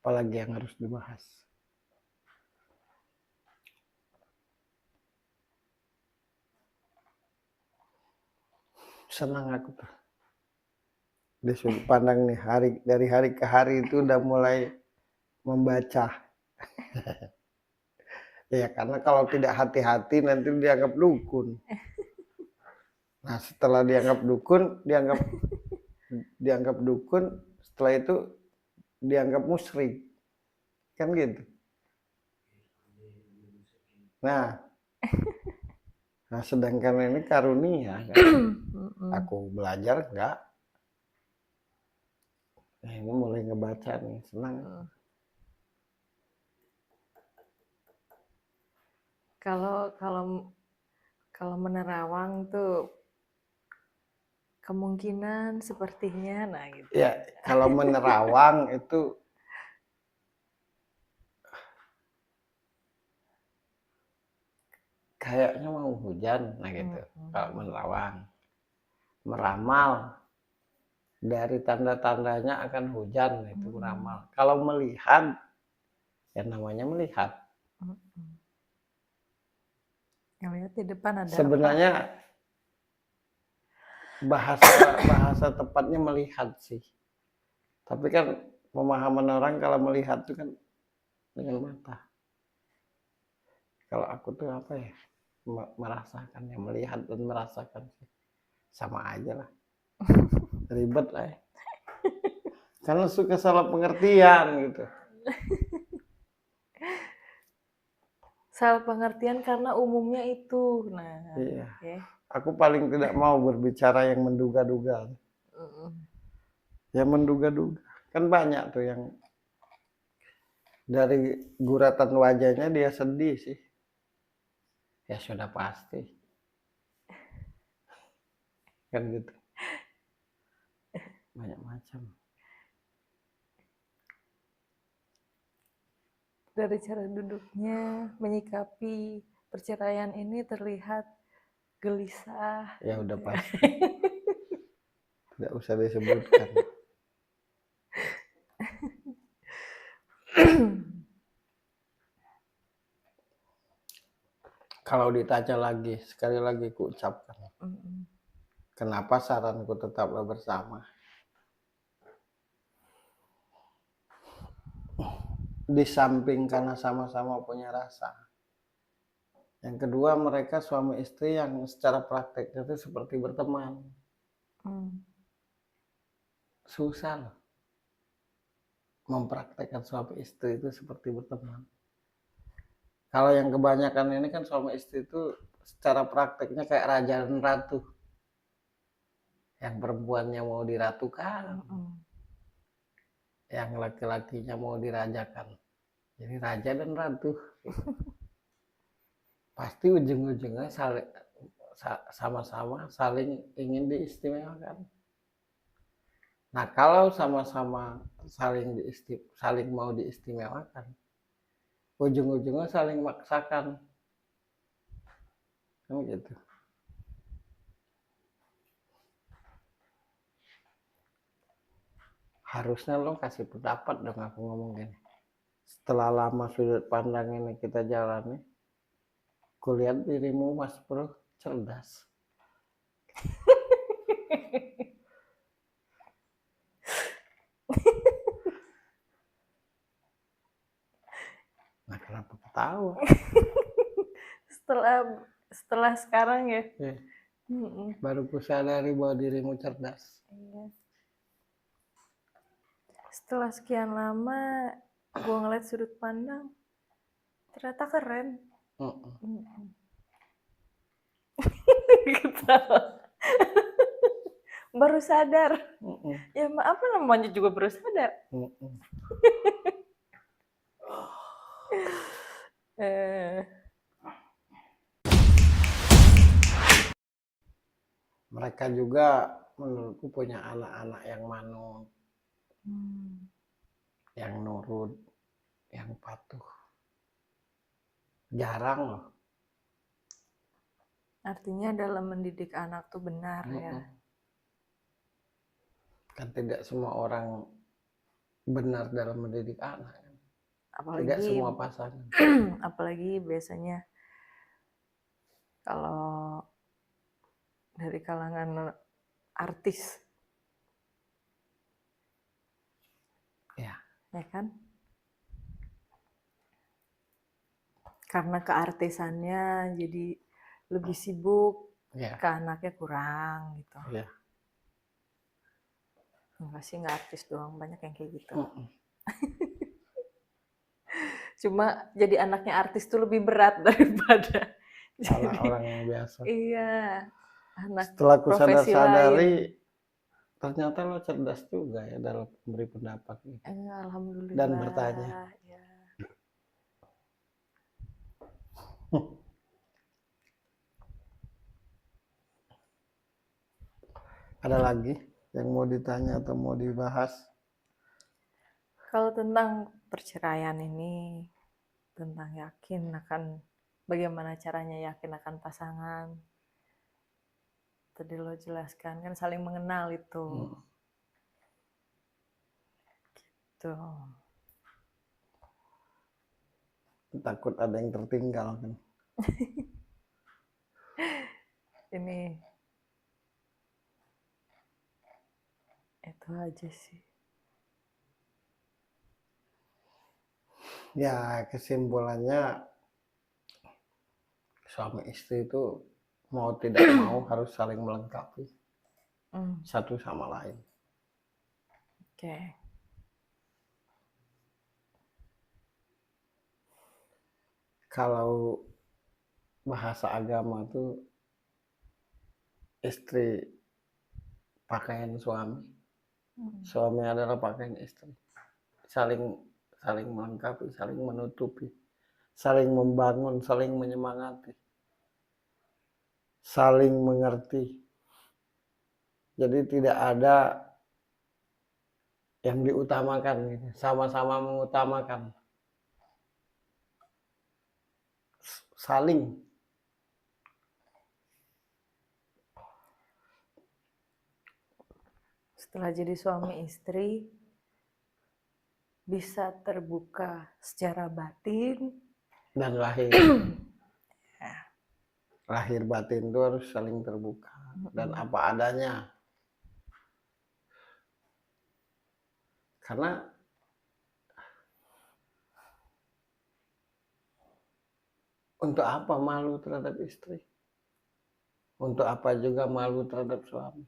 apalagi yang harus dibahas. Senang aku tuh di sudut pandang nih, dari hari ke hari itu udah mulai membaca. Ya karena kalau tidak hati-hati nanti dianggap dukun. Nah setelah dianggap dukun, setelah itu dianggap musyrik, kan gitu. Nah sedangkan ini karunia kan. Aku belajar enggak. Nah, ini mulai ngebaca nih, senang. Kalau menerawang tuh kemungkinan sepertinya, nah gitu. Ya kalau menerawang itu kayaknya mau hujan, nah gitu. Kalau menerawang, meramal dari tanda-tandanya akan hujan, itu meramal. Kalau melihat, ya namanya melihat. Ngelihat di depan ada sebenarnya bahasa tepatnya melihat sih, tapi kan pemahaman orang kalau melihat itu kan dengan mata. Kalau aku tuh apa ya, merasakan, ya melihat dan merasakan sih sama aja lah. Ribet lah ya. Karena suka salah pengertian gitu. salah pengertian karena umumnya itu. Nah, Iya. okay. Aku paling tidak mau berbicara yang menduga-duga. Ya menduga-duga. Kan banyak tuh yang dari guratan wajahnya dia sedih sih. Ya sudah pasti. Kan gitu. Banyak macam. Dari cara duduknya menyikapi perceraian ini terlihat gelisah. Ya udah pasti. Tidak usah disebutkan. Kalau ditanya lagi, sekali lagi ku ucapkan. Kenapa saranku tetaplah bersama? Di samping karena sama-sama punya rasa. Yang kedua, mereka suami istri yang secara praktek itu seperti berteman. Susah loh mempraktekkan suami istri itu seperti berteman. Kalau yang kebanyakan ini kan suami istri itu secara prakteknya kayak raja dan ratu. Yang perempuannya mau diratukan, yang laki-lakinya mau dirajakan. Jadi raja dan ratu. Pasti ujung-ujungnya sama-sama saling ingin diistimewakan. Nah kalau sama-sama saling mau diistimewakan, ujung-ujungnya saling maksakan, kan gitu. Harusnya lo kasih pendapat dong aku ngomong gini. Setelah lama sudut pandang ini kita jalani, kulihat dirimu Mas Bro cerdas. Nah kenapa ketawa? setelah sekarang ya. Baru kusadari bahwa dirimu cerdas. Setelah sekian lama gue ngeliat sudut pandang, ternyata keren. Baru sadar. Ya apa namanya juga baru sadar. Mereka juga menurutku punya anak-anak yang manut, yang nurut, yang patuh. Jarang loh. Artinya dalam mendidik anak tuh benar ya. Kan tidak semua orang benar dalam mendidik anak. Tidak Apalagi semua pasangan. apalagi biasanya kalau dari kalangan artis, Ya, ya kan? Karena keartisannya jadi lebih sibuk, ya, ke anaknya kurang gitu. ya. Enggak sih, nggak artis doang, banyak yang kayak gitu. Mm-mm. Cuma jadi anaknya artis tuh lebih berat daripada jadi Orang yang biasa. iya, anak Setelah aku profesi sadar-sadari, lain. ternyata lo cerdas juga ya dalam memberi pendapat gitu. Alhamdulillah. Dan bertanya. Ya. Ada lagi yang mau ditanya atau mau dibahas? Kalau tentang perceraian ini, tentang yakin akan bagaimana caranya yakin akan pasangan. Tadi lo jelaskan kan saling mengenal itu. Gitu. Takut ada yang tertinggal kan. Ini itu aja sih. Ya, kesimpulannya suami istri itu mau tidak mau harus saling melengkapi satu sama lain. Oke. Kalau bahasa agama tuh istri pakaian suami, suami adalah pakaian istri. Saling melengkapi, saling menutupi, saling membangun, saling menyemangati, saling mengerti. Jadi tidak ada yang diutamakan, gitu. Sama-sama mengutamakan, saling. Setelah jadi suami istri, bisa terbuka secara batin Dan lahir. Lahir batin itu harus saling terbuka. Dan apa adanya. Karena untuk apa malu terhadap istri? Untuk apa juga malu terhadap suami?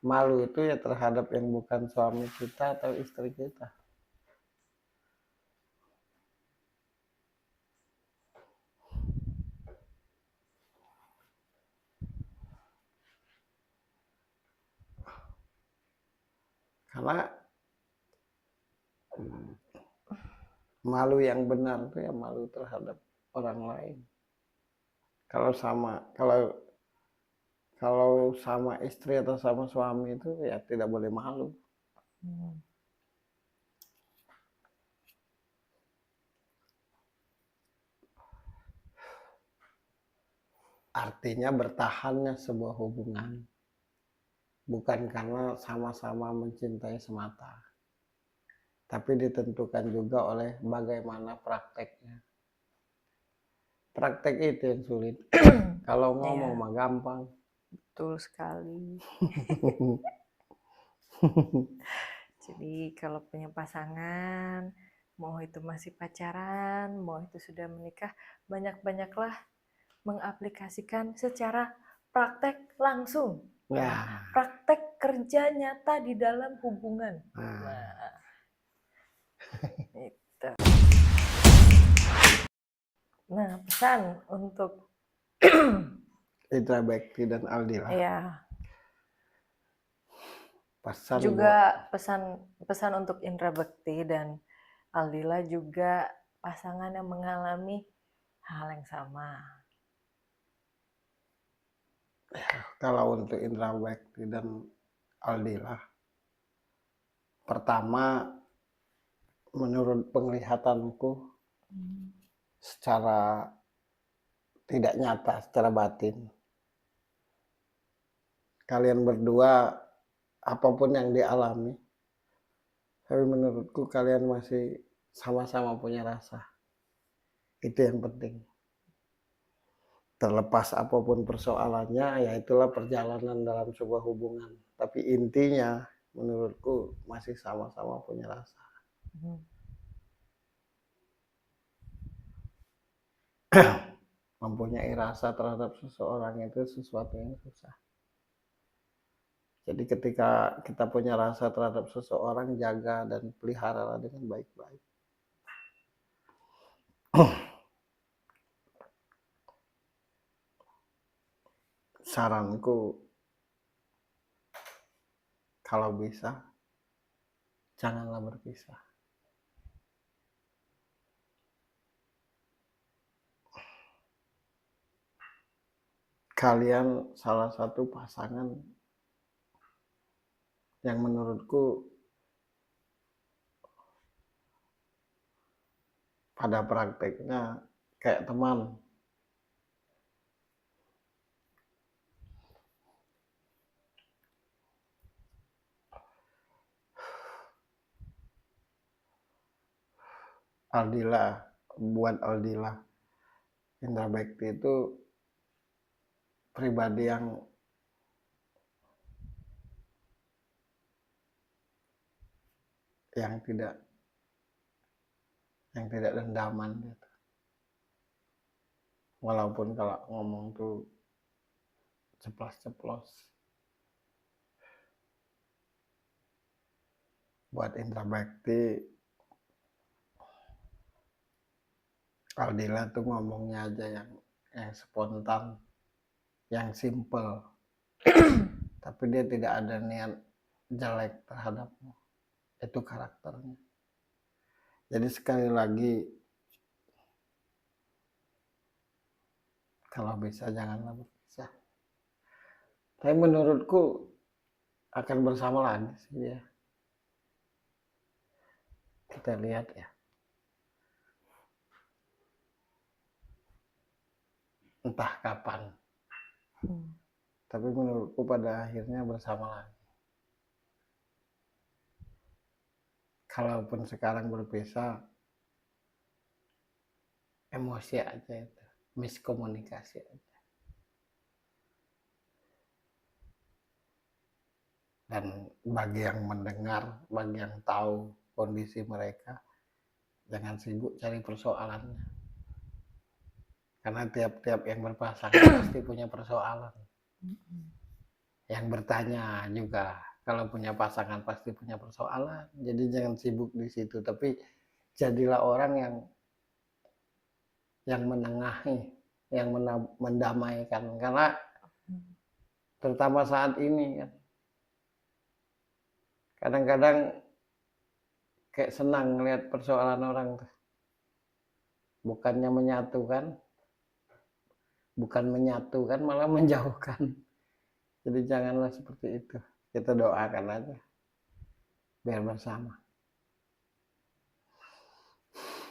Malu itu ya terhadap yang bukan suami kita atau istri kita. Karena malu yang benar itu ya malu terhadap orang lain. Kalau sama istri atau sama suami itu ya tidak boleh malu. Artinya bertahannya sebuah hubungan bukan karena sama-sama mencintai semata, tapi ditentukan juga oleh bagaimana prakteknya. Praktek itu yang sulit. Kalau ngomong mah gampang. Betul sekali. Jadi kalau punya pasangan, mau itu masih pacaran, mau itu sudah menikah, banyak-banyaklah mengaplikasikan secara praktek langsung. Ya. Praktek kerja nyata di dalam hubungan. Itu. Nah, pesan untuk Indra Bekti dan Aldila. ya. Pesan juga pesan untuk Indra Bekti dan Aldila juga pasangan yang mengalami hal yang sama. Kalau untuk Indra Bekti dan Aldila, pertama menurut penglihatanku secara tidak nyata, secara batin, kalian berdua apapun yang dialami Tapi menurutku kalian masih sama-sama punya rasa. Itu yang penting. Terlepas apapun persoalannya, ya itulah perjalanan dalam sebuah hubungan. Tapi intinya menurutku masih sama-sama punya rasa. Mempunyai rasa terhadap seseorang itu sesuatu yang susah. Jadi ketika kita punya rasa terhadap seseorang, jaga dan pelihara dengan baik-baik. Saranku, kalau bisa, janganlah berpisah. Kalian salah satu pasangan yang menurutku pada prakteknya kayak teman. Buat Aldila, Indra Bekti itu pribadi yang tidak dendaman gitu. Walaupun kalau ngomong tuh ceplos-ceplos. Buat Indra Bekti, Aldila tuh ngomongnya aja yang spontan, yang simple. Tapi dia tidak ada niat jelek terhadapmu. Itu karakternya. Jadi sekali lagi, kalau bisa janganlah berpisah. Tapi menurutku akan bersama lagi sih dia. Kita lihat ya. Entah kapan. Tapi menurutku pada akhirnya bersama lagi. Kalaupun sekarang berpisah, emosi aja itu. Miskomunikasi aja. Dan bagi yang mendengar, bagi yang tahu kondisi mereka, jangan sibuk cari persoalannya. Karena tiap-tiap yang berpasangan pasti punya persoalan. Yang bertanya juga, kalau punya pasangan pasti punya persoalan. Jadi jangan sibuk di situ, tapi jadilah orang yang menengahi, yang mendamaikan. Karena terutama saat ini kan, kadang-kadang kayak senang ngeliat persoalan orang tuh. Bukannya menyatukan, malah menjauhkan. Jadi janganlah seperti itu. Kita doakan aja biar bersama.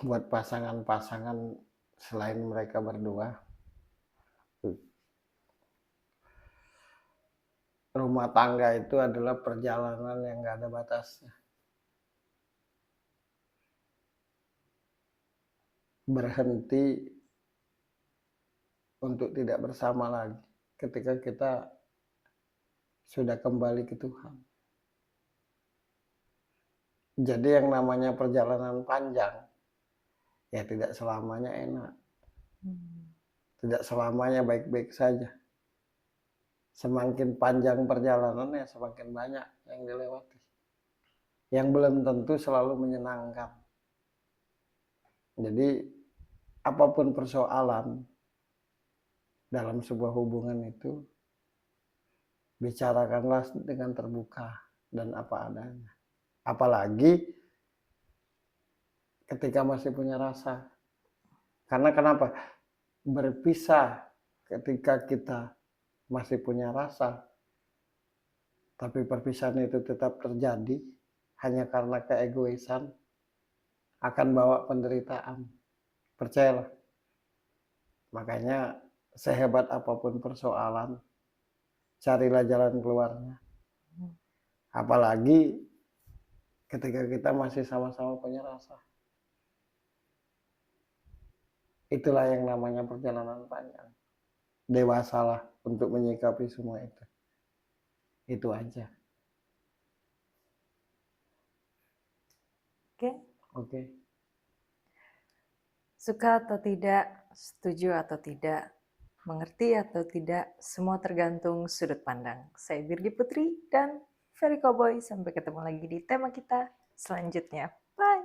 Buat pasangan-pasangan selain mereka berdua, rumah tangga itu adalah perjalanan yang gak ada batasnya. Berhenti untuk tidak bersama lagi ketika kita sudah kembali ke Tuhan. Jadi yang namanya perjalanan panjang, ya tidak selamanya enak. Tidak selamanya baik-baik saja. Semakin panjang perjalanannya, semakin banyak yang dilewati. Yang belum tentu selalu menyenangkan. Jadi apapun persoalan dalam sebuah hubungan itu, bicarakanlah dengan terbuka dan apa adanya. Apalagi ketika masih punya rasa. Karena kenapa? Berpisah ketika kita masih punya rasa, tapi perpisahan itu tetap terjadi hanya karena keegoisan, akan bawa penderitaan. Percayalah. Makanya sehebat apapun persoalan, carilah jalan keluarnya. Apalagi ketika kita masih sama-sama punya rasa. Itulah yang namanya perjalanan panjang. Dewasalah untuk menyikapi semua itu. Itu aja. Oke. Oke. Suka atau tidak, setuju atau tidak, mengerti atau tidak, semua tergantung sudut pandang. Saya Virgi Putri dan Ferry Cowboy. Sampai ketemu lagi di tema kita selanjutnya. Bye!